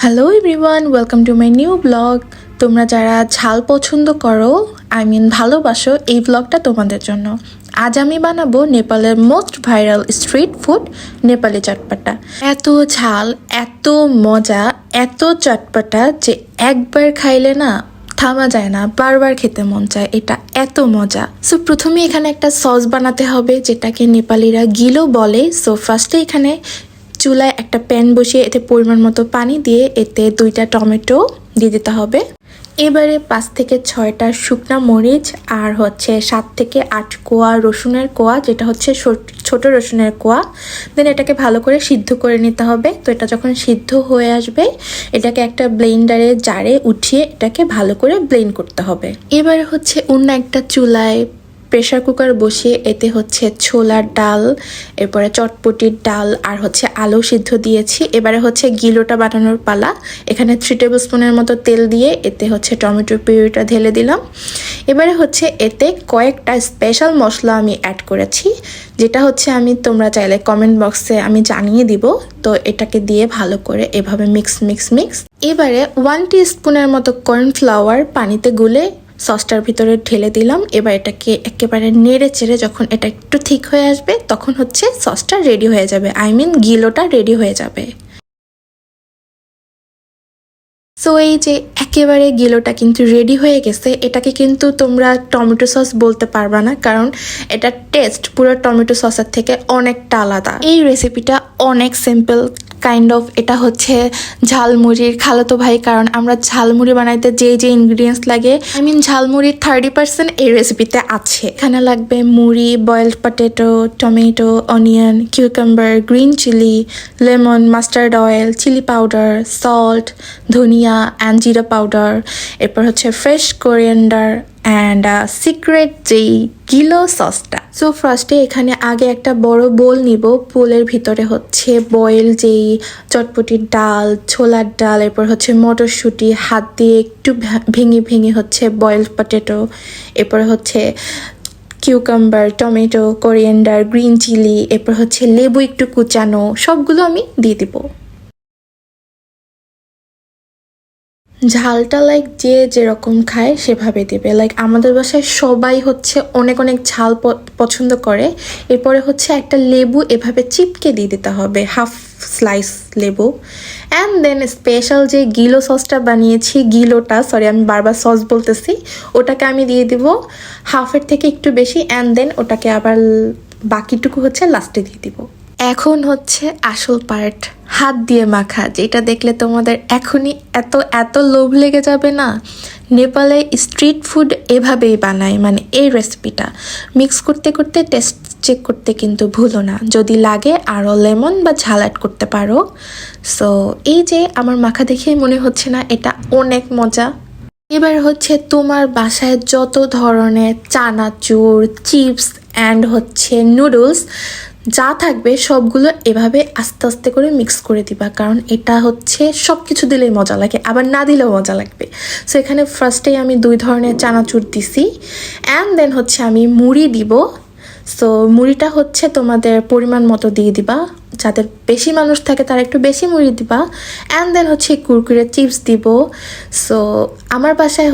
Hello everyone, welcome to my new blog. তোমরা যারা ঝাল পছন্দ করো, ভালোবাসো, এই ব্লগটা তোমাদের জন্য। আজ আমি বানাবো নেপালের most viral street food Nepali chatpata. এত ঝাল, এত মজা, এত চটপটা যে একবার খাইলে না থামা যায় না, বারবার খেতে মন চায়। এটা এত মজা। সো প্রথমে এখানে একটা সস বানাতে হবে, যেটাকে নেপালিরা গিলো বলে। সো ফার্স্টে এখানে চুলায় একটা প্যান বসিয়ে এতে পরিমাণ মতো পানি দিয়ে এতে 2টা টমেটো দিয়ে দিতে হবে। এবারে 5 থেকে 6টা শুকনা মরিচ আর 7 থেকে 8 কোয়া রসুনের কোয়া, যেটা হচ্ছে ছোট রসুনের কোয়া। দেন এটাকে ভালো করে সিদ্ধ করে নিতে হবে। তো এটা যখন সিদ্ধ হয়ে আসবে, এটাকে একটা ব্লেন্ডারে জারে উঠিয়ে এটাকে ভালো করে ব্লেন্ড করতে হবে। এবারে অন্য একটা চুলায় প্রেশার কুকার বসিয়ে এতে ছোলার ডাল, এরপরে চটপটির ডাল আর আলু সিদ্ধ দিয়েছি। এবারে গিলোটা বানানোর পালা। এখানে 3 টেবিল স্পুনের মতো তেল দিয়ে এতে টমেটোর পিউরিটা ঢেলে দিলাম। এবারে এতে কয়েকটা স্পেশাল মশলা আমি অ্যাড করেছি, যেটা তোমরা চাইলে কমেন্ট বক্সে আমি জানিয়ে দিব। তো এটাকে দিয়ে ভালো করে এভাবে মিক্স। এবারে 1 টিস্পুনের মতো কর্নফ্লাওয়ার পানিতে গুলে সসটার ভিতরে ঢেলে দিলাম। এবার এটাকে একেবারে নেড়ে চেড়ে যখন এটা একটু ঠিক হয়ে আসবে, তখন সসটা রেডি হয়ে যাবে, গিলোটা রেডি হয়ে যাবে। সো এই যে একেবারে গিলোটা কিন্তু রেডি হয়ে গেছে। এটাকে কিন্তু তোমরা টমেটো সস বলতে পারবা না, কারণ এটা টেস্ট পুরো টমেটো সসের থেকে অনেকটা আলাদা। এই রেসিপিটা অনেক সিম্পল কাইন্ড অফ। এটা ঝালমুড়ির খালাতো ভাই, কারণ আমরা ঝালমুড়ি বানাইতে যে ইনগ্রিডিয়েন্টস লাগে, ঝালমুড়ির 30% এই রেসিপিতে আছে। এখানে লাগবে মুড়ি, boiled potato, tomato, onion, cucumber, green chilli, lemon, mustard oil, chilli powder, salt, ধনিয়া অ্যান্ড জিরা পাউডার, এরপর ফ্রেশ কোরিয়ান্ডার অ্যান্ড সিক্রেট যেই গিলো সসটা। সো ফার্স্টে এখানে আগে একটা বড় বোল নিব। বোলের ভিতরে বয়েল যেই চটপটির ডাল, ছোলার ডাল, এরপর মটরশুঁটি হাত দিয়ে একটু ভেঙে বয়েলড পটেটো, এরপর cucumber, tomato, coriander, green chilli, এরপর লেবু একটু কুচানো, সবগুলো আমি দিয়ে দিব। ঝালটা যে যেরকম খায় সেভাবে দেবে। আমাদের বাসায় সবাই অনেক ঝাল পছন্দ করে। এরপরে একটা লেবু এভাবে চিপকে দিয়ে দিতে হবে, হাফ স্লাইস লেবু। অ্যান্ড দেন স্পেশাল যে গিলো সসটা বানিয়েছি, সরি আমি বারবার সস বলতেছি, ওটাকে আমি দিয়ে দিব হাফের থেকে একটু বেশি। অ্যান্ড দেন ওটাকে আবার বাকিটুকু লাস্টে দিয়ে দিব। এখন আসল পার্ট, হাত দিয়ে মাখা, যেটা দেখলে তোমাদের এখনই এত লোভ লেগে যাবে না। নেপালে স্ট্রিট ফুড এভাবেই বানায়, এই রেসিপিটা মিক্স করতে টেস্ট চেক করতে কিন্তু ভুলো না। যদি লাগে আরও লেমন বা ঝাল অ্যাড করতে পারো। সো এই যে আমার মাখা দেখেই মনে হচ্ছে না এটা অনেক মজা। এবার তোমার বাসায় যত ধরনের চানাচুর, চিপস অ্যান্ড নুডলস যা থাকবে সবগুলো এভাবে আস্তে আস্তে করে মিক্স করে দিবা, কারণ এটা সব কিছু দিলেই মজা লাগে, আবার না দিলেও মজা লাগবে। সো এখানে ফার্স্টেই আমি 2 ধরনের চানাচুর দিছি। অ্যান্ড দেন আমি মুড়ি দিব। সো মুড়িটা তোমাদের পরিমাণ মতো দিয়ে দিবা। যাদের বেশি মানুষ থাকে তারা একটু বেশি মুড়ি দিবা। অ্যান্ড দেন কুরকুরে চিপস দিব। সো আমার বাসায়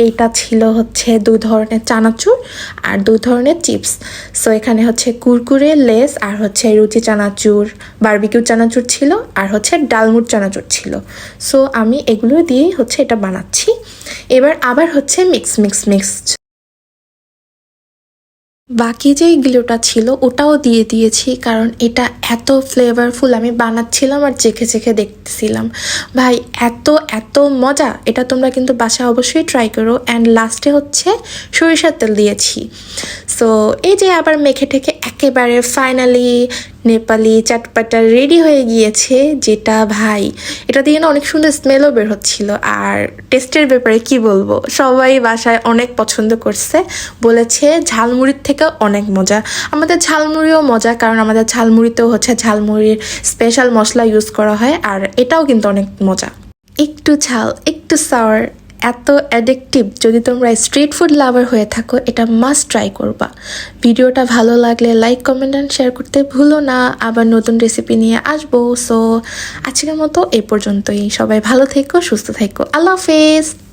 এইটা ছিল 2 ধরনের চানাচুর আর 2 ধরনের চিপস। সো এখানে কুরকুরে, লেস আর রুচি চানাচুর, বারবিকিউ চানাচুর ছিল, আর ডালমুট চানাচুর ছিল। সো আমি এগুলো দিয়েই এটা বানাচ্ছি। এবার আবার মিক্স। বাকি যেই গিলোটা ছিল ওটাও দিয়ে দিয়েছি, কারণ এটা এত ফ্লেভারফুল। আমি বানাচ্ছিলাম আর চেখে দেখতেছিলাম, ভাই এত মজা। এটা তোমরা কিন্তু বাসায় অবশ্যই ট্রাই করো। অ্যান্ড লাস্টে সরিষার তেল দিয়েছি। সো এই যে আবার মেখে ঠেকে একেবারে ফাইনালি নেপালি চটপটা রেডি হয়ে গিয়েছে, যেটা ভাই এটা দিয়ে না অনেক সুন্দর স্মেলও বের হচ্ছিল। আর টেস্টের ব্যাপারে কি বলবো, সবাই বাসায় অনেক পছন্দ করছে, বলেছে ঝালমুড়ির থেকে অনেক মজা। আমাদের ঝালমুড়িও মজা, কারণ আমাদের ঝালমুড়িতেও ঝালমুড়ির স্পেশাল মশলা ইউজ করা হয়, আর এটাও কিন্তু অনেক মজা। একটু ঝাল, একটু সাওয়ার, এত অ্যাডিকটিভ। যদি তোমরা স্ট্রিট ফুড লাভার হয়ে থাকো এটা মাস্ট ট্রাই করবা। ভিডিওটা ভালো লাগলে লাইক কমেন্ট অ্যান্ড শেয়ার করতে ভুলো না। আবার নতুন রেসিপি নিয়ে আসবো। সো আজকের মতো এই পর্যন্তই। সবাই ভালো থেকো, সুস্থ থেকো। আল্লাহ হাফেজ।